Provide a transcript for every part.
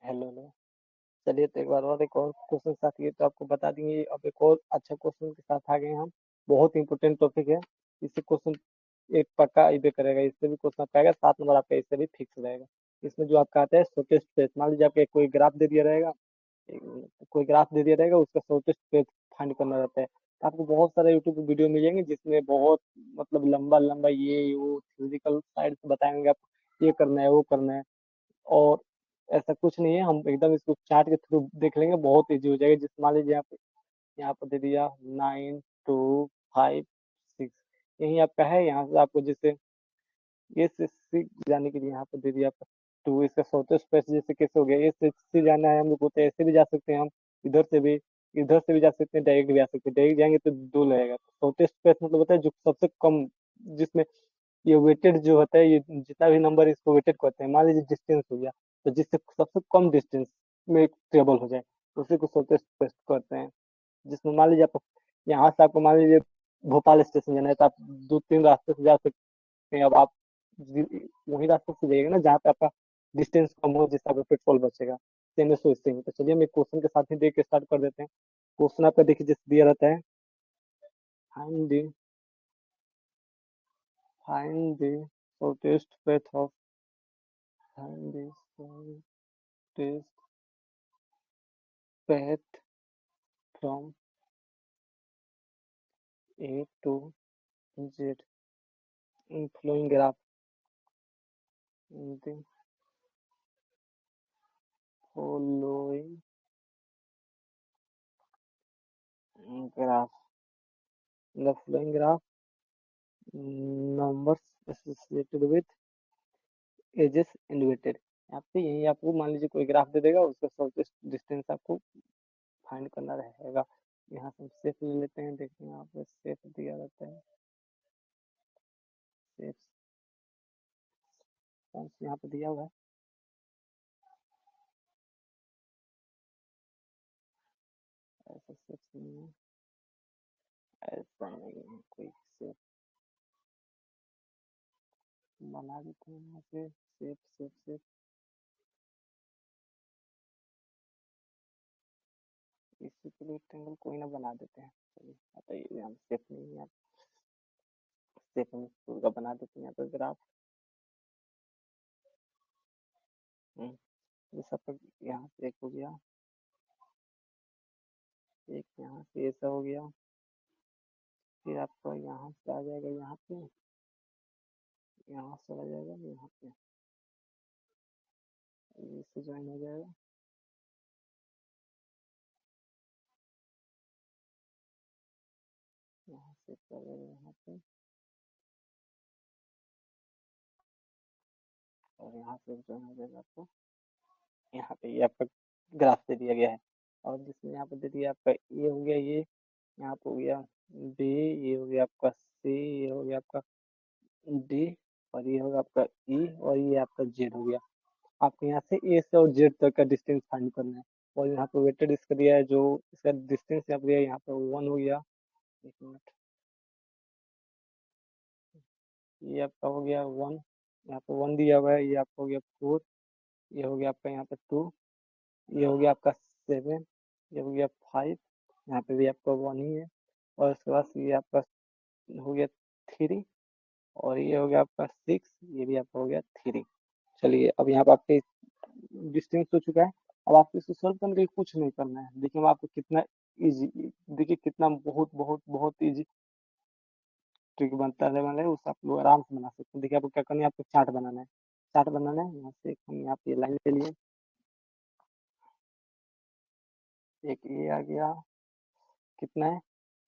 Hello hello. चलिए तो एक बार और एक और क्वेश्चन के साथ ये तो आपको बता देंगे। अब एक और अच्छा क्वेश्चन के साथ आ गए हम। बहुत इंपॉर्टेंट टॉपिक है। इससे क्वेश्चन एक पक्का इबे करेगा। इससे भी क्वेश्चन आपका आएगा 7 नंबर आपका इससे भी फिक्स रहेगा। इसमें जो आपका आता है शॉर्टेस्ट पेज, मान लीजिए आपका कोई ग्राफ दे दिया रहेगा। कोई ग्राफ दे दिया रहेगा, उसका शॉर्टेस्ट पेज फाइंड करना रहता है। तो आपको बहुत सारे यूट्यूब पे वीडियो मिलेंगे जिसमें बहुत मतलब लंबा लंबा ये वो फिजिकल साइड से बताएंगे आप ये करना है वो करना है। और ऐसा कुछ नहीं है, हम एकदम इसको चार्ट के थ्रू देख लेंगे, बहुत इजी हो जाएगा। जिस मान लीजिए यहाँ पर दे दिया 9 2 5 6, यही आपका है। यहाँ से आपको जैसे ए से सी जाने के लिए यहाँ पर दे दिया आपका 2, इसका शॉर्टेस्ट पेज जैसे कैसे हो गया, ए से सी जाना है हम लोग को तो ऐसे भी जा सकते हैं हम। इधर से भी इधर से भी जा सकते हैं, डायरेक्ट भी आ सकते हैं। डायरेक्ट जाएंगे तो 2 लगेगा। शॉर्टेस्ट पेज मतलब होता है जो सबसे कम, जिसमें ये वेटेड जो होता है, ये जितना भी नंबर इसको वेटेड करते हैं। मान लीजिए डिस्टेंस हो गया, तो जिससे सबसे कम डिस्टेंस में ट्रेवल हो जाए उसी को शॉर्टेस्ट पेस्ट करते हैं। जिसमें मान लीजिए आप यहाँ से आपको मान लीजिए भोपाल स्टेशन जाना है, तो आप 2 3 रास्ते से जा सकते हैं। अब आप वही रास्ते से जाइएगा ना जहाँ पे आपका डिस्टेंस कम हो, जिससे आपका पेट्रोल बचेगा। सेम है सोचते हैं। तो चलिए हम एक क्वेश्चन के साथ ही देख के स्टार्ट कर देते हैं। क्वेश्चन आपका देखिए जैसे दिया रहता है, find the find the shortest faith of find the shortest path from A to Z in flowing graph. In the following graph, in the flowing graph, numbers associated with edges elevated. यहाँ पे यही आपको मान लीजिए कोई graph दे देगा, उसका shortest distance आपको फाइंड करना रहेगा। यहाँ से हम सेफ ले लेते हैं। देखिए यहाँ पे सेफ दिया रहता है। सेफ कौन सा यहाँ पे दिया हुआ है? ऐसा सेफ नहीं है, ऐसा नहीं है। कोई सेफ बना देते हैं यहाँ पे। सेफ सेफ सेफ इसी के लिए रेक्टेंगल कोई ना बना देते हैं। चलिए बताइए, हम सेफ नहीं है, सेफ हम स्कूल का बना देते हैं यहाँ पे ग्राफ। ये सब यहाँ से एक हो गया, एक यहाँ से ऐसा हो गया। फिर आपका यहाँ से आ जाएगा, यहाँ पे यहाँ से आ जाएगा, यहाँ पे इससे ज्वाइन हो जाएगा। यहाँ से आ जाएगा यहाँ पे, और यहाँ से ज्वाइन हो जाएगा आपको यहाँ पे। ये आपका ग्राफ दे दिया गया है। और जिसमें यहाँ पे दे दिया आपका ए हो गया, ये यहाँ पे हो गया बी, ये हो गया आपका सी, ये हो गया आपका डी, और ये होगा आपका ई, और ये आपका जेड हो गया। आपको यहाँ से ए से और जेड तक का डिस्टेंस फाइंड करना है। और यहाँ पे वेटेड इसका दिया है, जो इसका डिस्टेंस यहाँ पे दिया है, यहाँ पे 1 हो गया। एक मिनट, ये आपका हो गया 1, यहाँ पे 1 दिया हुआ है। ये आपका हो गया 4, ये हो गया आपका यहाँ पे 2, ये हो गया आपका 7, ये हो गया 5, यहाँ पे भी आपका 1 ही है। और उसके बाद ये आपका हो गया 3, और ये हो गया आपका 6, ये भी आपका हो गया 3। चलिए अब यहाँ पे आपके डिस्टेंस हो चुका है। अब आपको इसको सॉल्व करने के लिए कुछ नहीं करना है। देखिए हम आपको कितना इजी, देखिए कितना बहुत बहुत बहुत इजी ट्रिक बनता है वाला है, उससे आप लोग आराम से बना सकते हैं। देखिए आपको क्या करना है, आपको चार्ट बनाना है। चार्ट बनाना है, यहाँ से हम यहाँ पे लाइन ले लिए, एक ये आ गया। कितना है,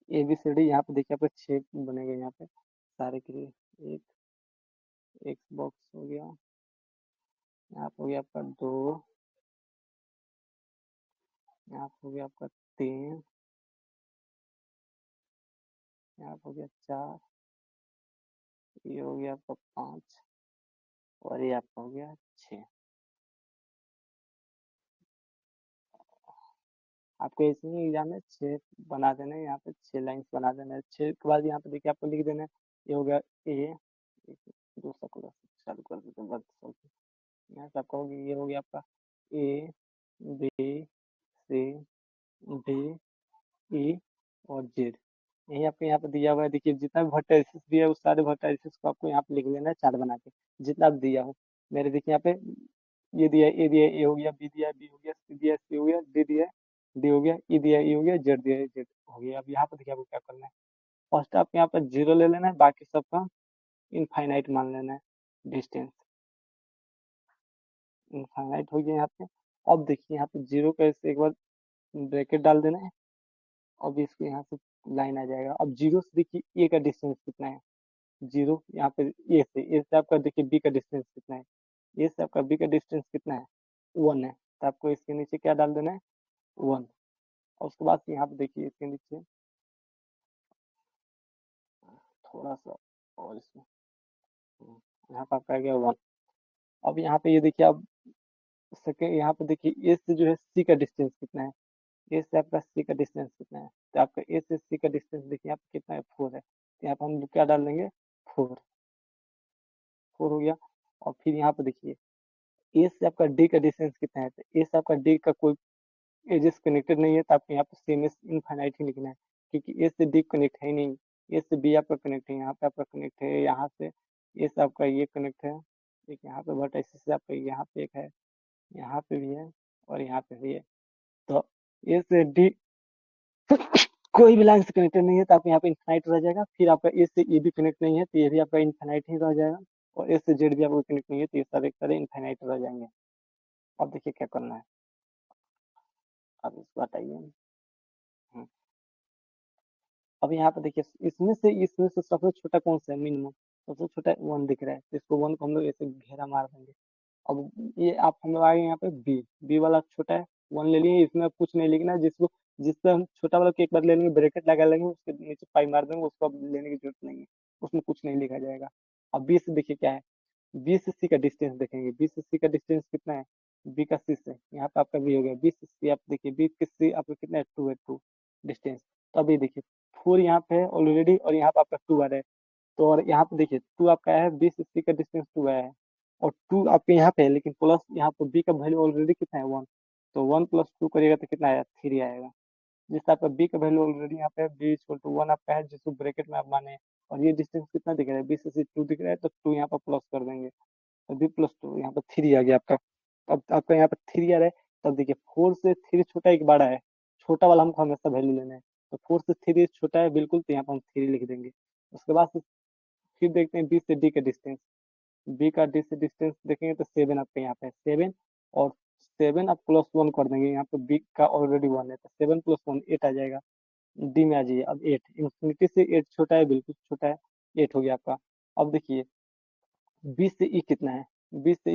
ए बी सी डी, यहाँ पे देखिए आपका 6 बनेगा यहाँ पे सारे के लिए। एक एक बॉक्स हो गया, यहाँ पे हो गया आपका 2, यहाँ पे हो गया आपका 3, यहाँ पे हो गया 4, ये हो गया आपका 5, और ये आपका हो गया 6। आपको इसमें एग्जाम में 6 बना देना है, यहाँ पे 6 लाइन्स बना देना है। 6 के बाद यहाँ पे देखिए आपको लिख देना है, ये हो गया ए। दूसरा क्लास चालू कर देते हैं, बस यहाँ से आपका हो गया, ये हो गया आपका ए, बी, सी, डी, ई और जेड। यही आपको यहाँ पे दिया हुआ है। देखिए जितना भी वर्टाइसिस दिया है उस सारे वर्टाइसिस को आपको यहाँ पे लिख लेना है चार्ट बना के, जितना भी दिया हो। मेरे देखिए यहाँ पे ये दिया है, ए दिया है, ए हो गया, बी दिया है, बी हो गया, सी दिया है, सी हो गया, डी दिया है, डी हो गया, ई दिया है, ई हो गया, जेड दिया है, जेड हो गया। अब यहाँ पे देखिए आपको क्या करना है। फर्स्ट आप यहाँ पे जीरो ले लेना है, बाकी सबका इनफाइनाइट मान लेना है डिस्टेंस। इनफाइनाइट हो गया यहाँ पे। अब देखिए यहाँ पे जीरो का ऐसे एक बार ब्रैकेट डाल देना है। अब इसको यहाँ से लाइन आ जाएगा। अब जीरो से देखिए ए का डिस्टेंस कितना है। जीरो यहाँ पे ए से आपका देखिए बी का डिस्टेंस कितना है। ए से आपका बी का डिस्टेंस कितना है, 1 है। तो आपको इसके नीचे क्या डाल देना है, 1। और उसके बाद यहाँ पे देखिए इसके नीचे थोड़ा सा और इसमें यहाँ पे आपका आ गया 1। अब यहाँ पे ये देखिए आप सेकेंड यहाँ पे देखिए ए से जो है सी का डिस्टेंस कितना है। ए से आपका सी का डिस्टेंस कितना है, तो आपका ए से सी का डिस्टेंस देखिए यहाँ पे कितना है, 4 है। तो यहाँ पे हम क्या डाल देंगे, 4। 4 हो गया। और फिर यहाँ पे देखिए ए से आपका डी का डिस्टेंस कितना है, तो ए से आपका डी का कोई एजेस कनेक्टेड नहीं है, तो आपको यहाँ पे सेम एस इनफाइनाइट ही लिखना है, क्योंकि ए से डी कनेक्ट है ही नहीं। ए से बी आपका कनेक्ट है, यहाँ पे आपका कनेक्ट है, यहाँ से ए से आपका ये कनेक्ट है, एक यहाँ पे वर्टाइसिस से आपका यहाँ पे एक है, यहाँ पे भी है और यहाँ पे भी है। तो ए से डी कोई भी लाइन से कनेक्टेड नहीं है, तो आपका यहाँ पे इनफाइनाइट रह जाएगा। फिर आपका ए से ए भी कनेक्ट नहीं है, तो ये भी आपका इनफाइनाइट ही रह जाएगा। और ए से जेड भी आपको कनेक्ट नहीं है, तो ये सारे सारे इनफाइनाइट रह जाएंगे। अब देखिए क्या करना है। अब इसको हटाइए। हम्म, अब यहाँ पे देखिए इसमें से सबसे छोटा कौन सा है, मिनिमम सबसे छोटा 1 दिख रहा है, तो इसको 1 को हम लोग ऐसे घेरा मार देंगे। अब ये आप हम लोग आगे यहाँ पे बी, बी वाला छोटा है, 1 ले लिए। इसमें अब कुछ नहीं लिखना है, जिसको जिससे हम छोटा वाला को एक बार ले लेंगे, ब्रैकेट लगा लेंगे, उसके नीचे पाई मार देंगे, उसको अब लेने की जरूरत नहीं है, उसमें कुछ नहीं लिखा जाएगा। अब बी से देखिए क्या है, बी से सी का डिस्टेंस देखेंगे। बी से सी का डिस्टेंस कितना है, बी का सी से यहाँ पे आपका बी हो गया, बी से सी आप देखिए, बी के सी आपका कितना है, 2 है, 2 डिस्टेंस। तो अभी देखिए 4 यहाँ पे है ऑलरेडी, और यहाँ पे आपका 2 आ रहा है। तो और यहाँ पे देखिए 2 आपका है, बी से सी का डिस्टेंस 2 आया है, और 2 आपके यहाँ पे है, लेकिन प्लस यहाँ पे बी का वैल्यू ऑलरेडी कितना है, 1। तो 1 प्लस 2 करिएगा तो कितना आया, 3 आएगा। जिससे आपका बी का वैल्यू ऑलरेडी यहाँ पे बी इक्वल टू 1 आपका है, जिसको ब्रैकेट में आप माने। और ये डिस्टेंस कितना दिख रहा है, बी से सी 2 दिख रहा है, तो 2 यहाँ पर प्लस कर देंगे, तो बी प्लस 2 यहाँ पर 3 आ गया आपका। अब आपका यहाँ पर 3 आ रहा है। तब देखिए 4 से 3 छोटा है कि बड़ा है, छोटा वाला हमको हमेशा वैल्यू लेना है। तो 4 से 3 छोटा है बिल्कुल, तो यहाँ पर हम 3 लिख देंगे। उसके बाद फिर देखते हैं बी से डी का डिस्टेंस। बी का डी से डिस्टेंस देखेंगे तो 7 आपके यहाँ पे 7, और 7 आप प्लस 1 कर देंगे, यहाँ पे बी का ऑलरेडी 1 है, तो 7 प्लस 1 8 आ जाएगा। डी में आ जाइए। अब 8 इंफिनिटी से 8 छोटा है, बिल्कुल छोटा है, 8 हो गया आपका। अब देखिए 20 से ई कितना है, 20 से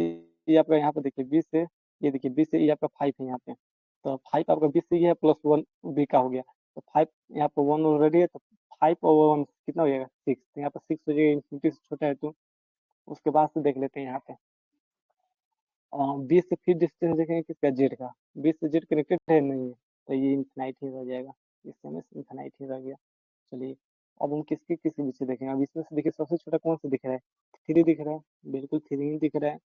ई आपका यहाँ पे देखिए 20 से ये देखिए 20 से ई आपका 5 है यहाँ पे। तो 5 आपका 20 से ई है, प्लस 1 बी का हो गया, तो 5 यहाँ पे 1 ऑलरेडी है, तो 5 और 1 कितना हो जाएगा, 6। तो यहाँ पे 6 हो जाएगा, इंफिनिटी से छोटा है तो। उसके बाद से देख लेते हैं यहाँ पे 20 से फिर डिस्टेंस देखेंगे किसका, जेड का। 20 से जेड कनेक्टेड है, नहीं है, तो ये इनफिनाइट ही रह जाएगा, इससे में इनफिनाइट ही रह गया। चलिए अब हम किसके किसके पीछे देखेंगे। अब इसमें से देखिए सबसे छोटा कौन सा दिख रहा है, 3 दिख रहा है, बिल्कुल 3 ही दिख रहा है।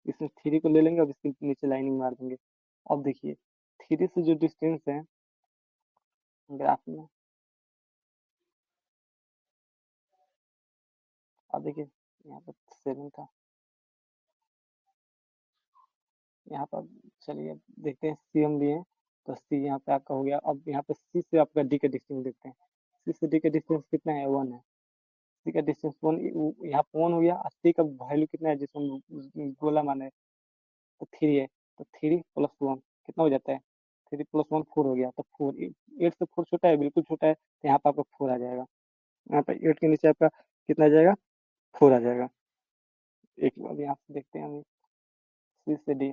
इसमें 3 को ले लेंगे, अब इसके नीचे लाइनिंग मार देंगे। अब देखिए 3 से जो डिस्टेंस है ग्राफ में, अब देखिए यहाँ पर 7 था, यहाँ पर चलिए अब देखते हैं सी हम लिए हैं, तो सी यहाँ पे आपका हो गया। अब यहाँ पे सी से आपका डी का डिस्टेंस देखते हैं। सी से डी का डिस्टेंस कितना है, 1 है। सी का डिस्टेंस 1, यहाँ पे 1 हो गया। और सी का वैल्यू कितना है, जिसको हम गोला माने, तो 3 है। तो 3 प्लस 1 कितना हो जाता है, 3 प्लस 1 4 हो गया। तो 4, 8 से 4 छोटा है, बिल्कुल छोटा है, तो यहाँ पे आपका 4 आ जाएगा। यहाँ पे 8 के नीचे आपका कितना आ जाएगा, 4 आ जाएगा। एक बार यहाँ से देखते हैं हम, सी से डी,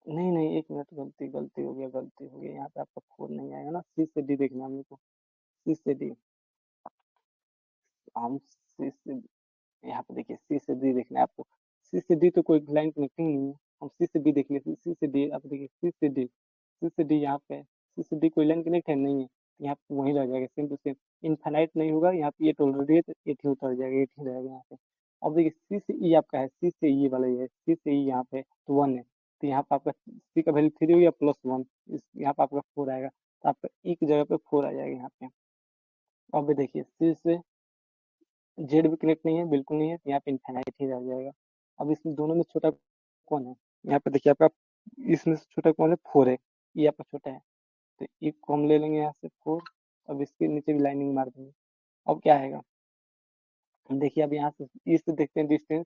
नहीं नहीं, एक मिनट, गलती गलती हो गया, गलती हो गई। यहाँ पे आपका 4 नहीं आएगा ना, सी से डी देखना है हमको। सी से डी, हम सी से, यहाँ पे देखिए सी से डी देखना है आपको। सी से डी तो कोई लाइन कनेक्टिंग नहीं है, हम सी से बी देख लेते हैं। सी से डी आप देखिए, सी से डी, सी से डी यहाँ पे सी से डी कोई लाइन कनेक्ट है, नहीं है, तो यहाँ पे वहीं रह जाएगा, सेम टू सेम। इनफाइनाइट नहीं होगा, यहाँ पे एट ऑलरेडी है, तो एट ही उतर जाएगा, एट ही रहेगा यहाँ पे। अब देखिए सी से ई आपका है, सी से ई वाला ही है, सी से ई यहाँ पे तो 1 है। तो यहाँ पर आपका सी का वैल्यू 3 हो गया +1, इस यहाँ पर आपका 4 आएगा, तो आपका ई की जगह पे 4 आ जाएगा यहाँ पे। अब देखिए सी से जेड भी कनेक्ट नहीं है, बिल्कुल नहीं है, तो यहाँ पे इनफाइनाइट ही रह जाएगा। अब इसमें दोनों में छोटा कौन है? यहाँ पे देखिए आपका इसमें से छोटा कौन है? 4 है, ये आपका छोटा है, तो ये को हम ले लेंगे यहाँ से 4। अब इसके नीचे भी लाइनिंग मार देंगे। अब क्या आएगा? देखिए अब यहाँ से ई से देखते हैं डिस्टेंस,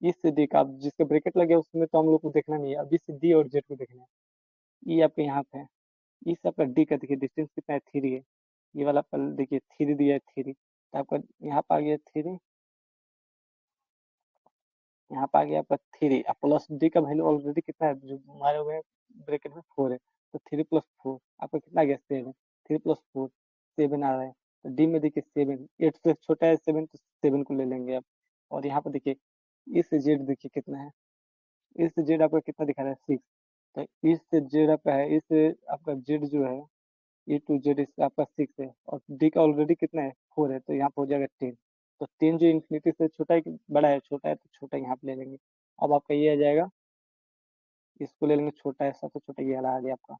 ई से डी का, अब जिसका ब्रैकेट लगे उसमें तो हम लोग को देखना नहीं है, अभी से डी और जेड को देखना है। ई आपके यहाँ पे है, ई से आपका डी का देखिए डिस्टेंस कितना है? 3 है। ये वाला पल देखिए 3 दिया है, 3, तो आपका यहाँ पर आ गया 3, यहाँ पे आ गया आपका 3, अब प्लस डी का वैल्यू ऑलरेडी कितना है? जो मारे हुए ब्रैकेट में 4 है, तो 3 + 4 आपका कितना आ गया? 7। 3 + 4 7 आ रहा है, तो डी में देखिए 7, 8 से छोटा है 7, तो 7 को ले लेंगे आप। और यहाँ पर देखिए इस जेड देखिए कितना है? इस जेड आपका कितना दिखा रहा है? 6। तो इस जेड आपका है, इस आपका जेड जो है E to Z इसका आपका 6 है, और डी का ऑलरेडी कितना है? 4 है, तो यहाँ पे हो जाएगा 10। तो 10 जो इन्फिनिटी से छोटा है कि बड़ा है? छोटा है, तो छोटा यहाँ पे ले लेंगे। अब आपका ये आ जाएगा, इसको ले लेंगे, छोटा है, सबसे छोटा ये वाला आ गया आपका।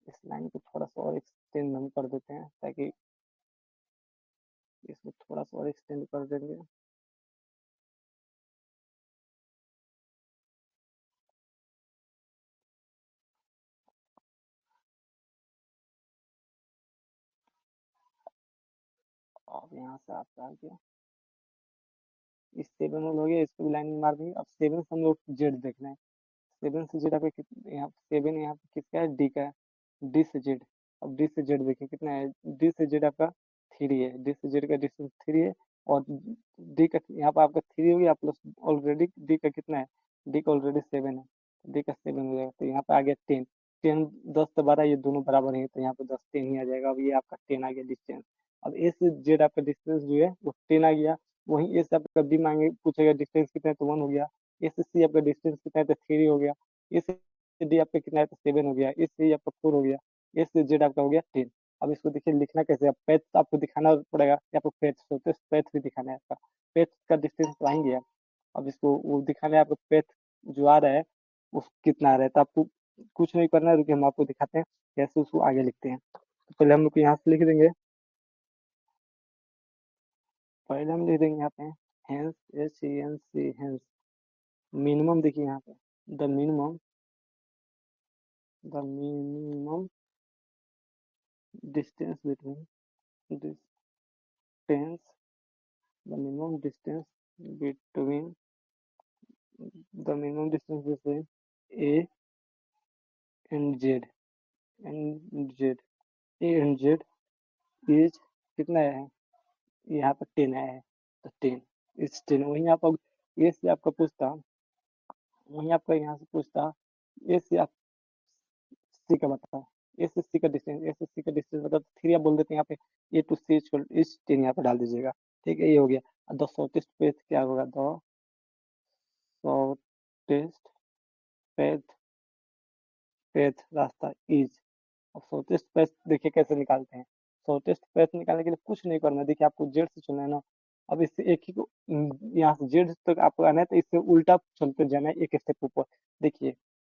इस लाइन को थोड़ा सा और एक्सटेंड हम कर देते हैं, ताकि इसको थोड़ा सा और एक्सटेंड कर देंगे। अब यहाँ से आपका आ गया, इस 7 हो गया, इसको भी लाइन मार देंगे। अब 7 से हम लोग जेड देखना है। 7 से जेड आपका यहाँ 7 यहाँ पे किसका है? डी का है, डी से जेड। अब डी से जेड देखिए कितना है? डी से जेड आपका 3 है, डी से जेड का डिस्टेंस 3 है, और डी का यहाँ पर आपका 3 हो गया, प्लस ऑलरेडी डी का कितना है? डी का ऑलरेडी 7 है, डी का 7 हो जाएगा, तो यहाँ पे आ गया 10। 10 10 से 12 ये दोनों बराबर है, तो यहाँ पे 10 10 ही आ जाएगा। अब ये आपका 10 आ गया डिस्टेंस। अब ए से जेड आपका डिस्टेंस जो है वो 10 आ गया। वहीं ए से आपका बी मांगे पूछेगा डिस्टेंस कितना है, तो 1 हो गया। ए से सी आपका डिस्टेंस कितना है? तो 3 हो गया। ए से डी आपका कितना है? तो 7 हो गया। ए से आपका 4 हो गया। ए से जेड आपका हो गया 10। अब इसको देखिए लिखना कैसे? अब पैथ आपको दिखाना पड़ेगा, या फिर पैथ होते पैथ भी दिखाना है आपका। पैथ का डिस्टेंस पाएंगे आप। अब इसको वो दिखाना है आपको, पैथ जो आ रहा है वो कितना आ रहा है, तो आपको कुछ नहीं करना है, रुकिए हम आपको दिखाते हैं कैसे उसको आगे लिखते हैं। तो पहले हम लोग यहाँ से लिख देंगे, पहले हम लिख देंगे यहाँ पे हेंस, HENS, हेंस। मिनिमम देखिए यहाँ पे, the minimum, the minimum distance between, distance, the minimum distance between, the minimum distance between A and Z, and Z, A and Z is कितना है? यहाँ पर 10 आया है, तो 10 इज 10। वहीं आप ए से आपका पूछता, वहीं आपका यहाँ से पूछता ए से आप सी का बताओ, ए से सी का डिस्टेंस, ए से सी का डिस्टेंस बताओ, तो 3 आप बोल देते हैं यहाँ पे। ए टू सी इज 10 यहाँ पे डाल दीजिएगा, ठीक है, ये हो गया। और द शॉर्टेस्ट पेथ क्या होगा? द शॉर्टेस्ट पेथ, पेथ रास्ता इज। अब शॉर्टेस्ट पेथ देखिए कैसे निकालते हैं। शॉर्टेस्ट पेथ निकालने के लिए कुछ नहीं करना है, देखिए आपको जेड से चलना है ना। अब इससे एक ही को यहाँ से जेड तक आपको आना है, तो इससे उल्टा चलते जाना है एक स्टेप ऊपर। देखिए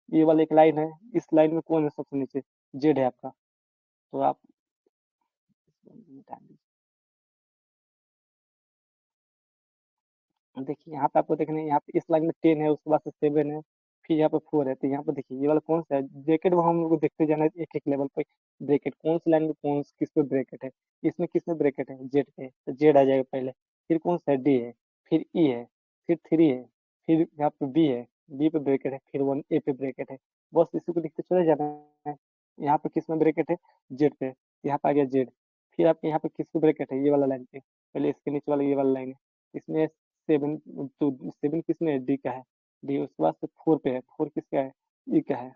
ये वाला एक लाइन है, इस लाइन में कौन है सबसे नीचे? जेड है आपका, तो आप मिटा दीजिए। देखिए यहाँ पे आपको देखना है, यहाँ पे इस लाइन में 10 है, उसके बाद से 7 है, फिर यहाँ पे 4 है, तो यहाँ पे देखिए ये वाला कौन सा है? ब्रैकेट, वो हम लोग को देखते जाना है एक एक लेवल पे। ब्रैकेट कौन सी लाइन में कौन किस पे ब्रैकेट है? इसमें किस में ब्रैकेट है? जेड पे, तो जेड आ जाएगा पहले। फिर कौन सा है? डी है, फिर ई है, फिर 3 है, फिर यहाँ पे बी है, बी पे ब्रैकेट है, फिर 1 ए पे ब्रैकेट है। बस इसी को लिखते चले जाना है। यहाँ पे किस में ब्रैकेट है? जेड पे, यहाँ पे आ गया जेड। फिर आपके यहाँ पे किस पे ब्रैकेट है? ये वाला लाइन पे, पहले इसके नीचे वाला ये वाला लाइन है, इसमें 7, तो 7 किसमें है? डी का है, डी। उसके बाद से 4 पे है, 4 किसका है? ई का है,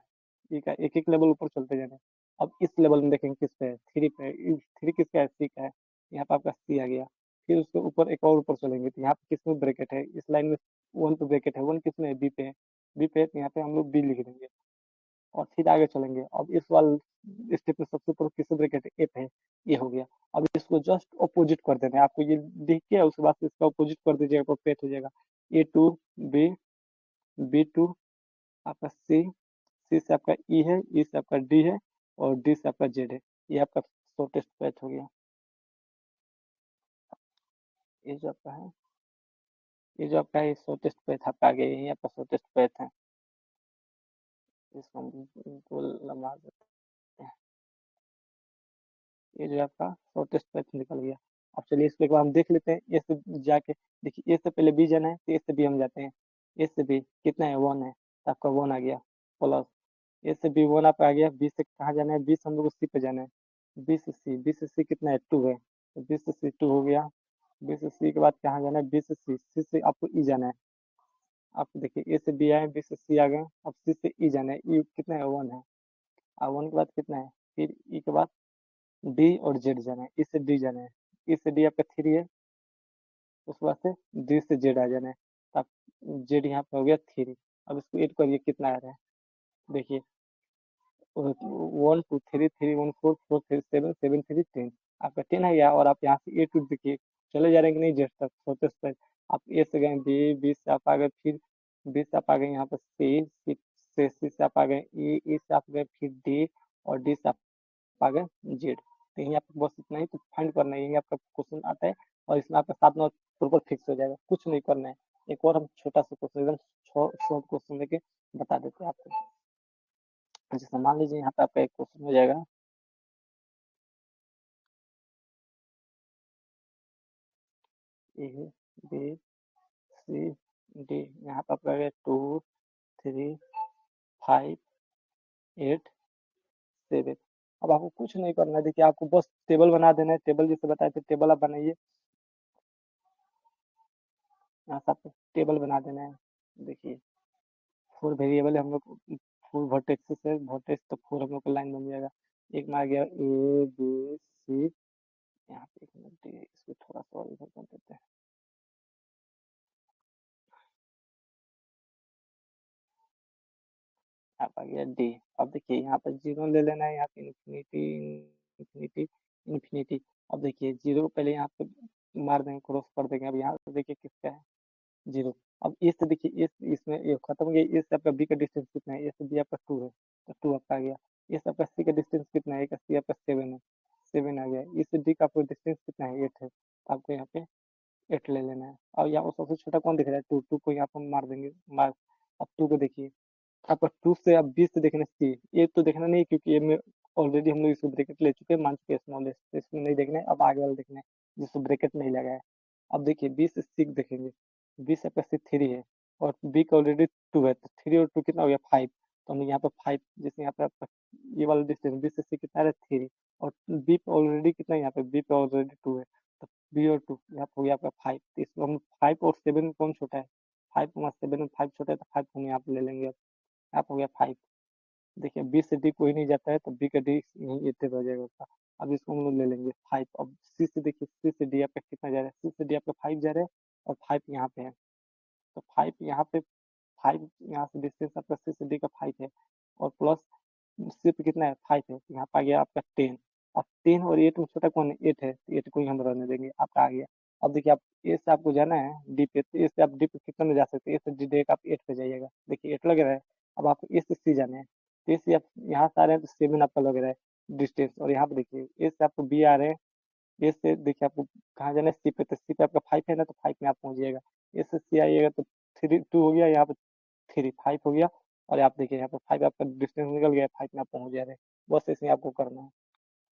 ई का। एक एक लेवल ऊपर चलते जाना है। अब इस लेवल में देखेंगे किस पे है? 3 पे है, 3 किसका है? सी का है, यहाँ पे आपका सी आ गया। फिर उसके ऊपर एक और ऊपर चलेंगे, तो यहाँ पे किसमें ब्रैकेट है? इस लाइन में 1 पे ब्रैकेट है, 1 किसमें है? बी पे है, बी पे है, तो यहाँ पे हम लोग बी लिख देंगे। और फिर आगे चलेंगे। अब इस वाल स्टेप में सबसे ऊपर किस ब्रैकेट है? ए पे है, ये हो गया। अब इसको जस्ट ऑपोजिट कर देना है आपको, ये दिख गया, उसके बाद से इसका ऑपोजिट कर दीजिएगा, तो पेट हो जाएगा। ए टू बी, बी टू आपका सी, सी से आपका ई है, ई से आपका डी है और डी से आपका जेड है। ये आपका शॉर्टेस्ट पैथ हो गया। ये जो आपका है, ये जो आपका है शॉर्टेस्ट पैथ आपका आ गया, यही आपका शॉर्टेस्ट पैथ है। इसको हम बिल्कुल लंबा देते हैं। ये जो आपका शॉर्टेस्ट पैथ निकल गया। अब चलिए इसको एक बार हम देख लेते हैं। ए से जाके देखिए, ए से पहले बी जाना है तो ए से बी हम जाते हैं। ए से बी कितना है, 1 है, तो आपका 1 आ गया प्लस। ए से बी 1 आपका आ गया। बी से कहाँ जाना है, बी से हम लोग को सी पे जाना है। बी से सी, बी से सी कितना है, 2 है, तो बी से सी 2 हो गया। बी से सी के बाद कहाँ जाना है, बी से सी, सी से आपको ई जाना है। आप देखिए ए से बी आए, बी से सी आ गए, अब सी से ई जाना है। ई कितना है, 1 है, और 1 के बाद कितना है, फिर ई के बाद डी और जेड जाना है। ई से डी जाना है, ई से डी आपका 3 है, उसके बाद से डी से जेड आ जाना है। तो आप जेड यहाँ पे हो गया 3। अब इसको ऐड करिए, कितना आ रहा है देखिए, 1 2 3 3 1 4 4 3 7 7 3 आपका 10 आ गया। और आप यहाँ से ए टू देखिए, चले जा रहे हैं कि नहीं जेड तक, सोते से आप ए से गए बी, बी से आप आ गए, फिर बी से आप आ गए यहाँ पर सी, सी से आप आ गए ई, ई से आप गए फिर डी, और डी से आप आ गए जेड। तो यही आपको बस इतना ही तो फाइंड करना है, यही आपका क्वेश्चन आता है। और इसमें आपका 7 नंबर बिल्कुल फिक्स हो जाएगा, कुछ नहीं करना है। एक और हम छोटा सा क्वेश्चन, एकदम शॉर्ट क्वेश्चन लेके बता देते हैं आपको। जैसे मान लीजिए यहाँ पे आपका एक क्वेश्चन हो जाएगा, ए बी सी डी, यहाँ पे आपका 2 3 5 8 7। अब आपको कुछ नहीं करना है, देखिए आपको बस टेबल बना देना है। टेबल जैसे बताए थे, टेबल आप बनाइए। यहाँ से आपको टेबल बना देना है। देखिए 4 वेरिएबल है हम लोग, 4 वर्टेक्सेस है, वर्टेक्स तो 4 हम लोग का लाइन बन जाएगा। एक में आ गया ए बी सी, यहाँ पे एक मिनट इसको थोड़ा सा और इधर कर देते हैं। यहाँ पे आ गया डी। अब देखिए यहाँ पे 0 ले लेना है, यहाँ पे इन्फिनिटी इन्फिनिटी इन्फिनिटी। अब देखिए 0 पहले यहाँ पे मार देंगे, क्रॉस कर देंगे। अब यहाँ पे देखिए किसका है, 0। अब ए से देखिए, ए इसमें ये खत्म हो गया। ए से आपका बी का डिस्टेंस कितना है, ए से बी आपका 2 है, तो 2 आपका आ गया। ए से आपका सी का डिस्टेंस कितना है, ए का सी आपका 7 है, 7 आ गया। ए से डी का आपको डिस्टेंस कितना है, 8 है, तो आपको यहाँ पे 8 ले लेना है। और यहाँ पर सबसे छोटा कौन दिख रहा है, 2, 2 को यहाँ पर मार देंगे, मार। अब 2 को देखिए, आपका 2 से अब 20 से देखना सी, ये तो देखना नहीं क्योंकि ये में ऑलरेडी हम लोग इसको ब्रैकेट ले चुके हैं, मान चुके हैं स्मॉल एस, तो इसमें नहीं देखना है। अब आगे वाला देखना है जिसको ब्रैकेट नहीं लगा है। अब देखिए 20 से 6 देखेंगे, 20 आपका सी 3 है, और बी का ऑलरेडी 2 है, तो 3 और 2 कितना हो गया, 5। तो हम यहाँ पे 5, जैसे यहाँ पे आपका ये वाला डिस्टेंस 20 से सी कितना है, 3। और बी पे ऑलरेडी कितना है, यहाँ पे बी पे ऑलरेडी 2 है, तो बी और 2 यहाँ पे हो गया आपका 5। तो इसमें हम 5 और 7 में कौन छोटा है, 5 में 7 में 5 छोटा है, तो 5 हम यहाँ पे ले लेंगे। आप हो गया 5। देखिए बी से डी कोई नहीं जाता है, तो बी का डी यहीं इतने हो जाएगा उसका। अब इसको हम लोग ले लेंगे 5। अब सी से देखिए, सी से डी आपका कितना जा रहा है, सी से डी आपका 5 जा रहा है, और 5 यहाँ पे है, तो 5 यहाँ पे, 5 यहाँ से डिस्टेंस आपका सी से डी का 5 है, और प्लस सी पे कितना है, 5 है, तो यहाँ पे आ गया आपका 10। अब 10 और 8 में छोटा कौन है, 8 है, तो 8 को ही हम रहने देंगे, आपका आ गया। अब देखिए आप ए से आपको जाना है डी पे, तो ए से आप डी पे कितना में जा सकते हैं, ए से डी डायरेक्ट आप 8 पे जाइएगा, देखिए 8 लग रहा है। अब आपको ए से सी जाना है, तो ए से आप यहाँ से आ रहे हैं तो 7 आपका लग रहा है डिस्टेंस, और यहाँ पे देखिए ए से आपको बी आ रहे हैं। ए से देखिए आपको कहाँ जाना है, सी पे, तो सी पे आपका 5 है ना, तो 5 में आप पहुंच जाएगा। ए से सी आइएगा तो 3 2 हो गया, यहाँ पे 3 5 हो गया, और आप देखिए यहाँ पे 5 आपका डिस्टेंस निकल गया, 5 में आप पहुंच जा रहे हैं। बस ऐसे ही आपको करना है।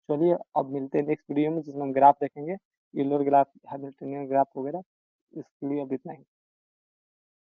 चलिए अब मिलते हैं नेक्स्ट वीडियो में, जिसमें हम ग्राफ देखेंगे, यूलर ग्राफ, हैमिल्टनियन ग्राफ वगैरह। इसके लिए अब इतना ही।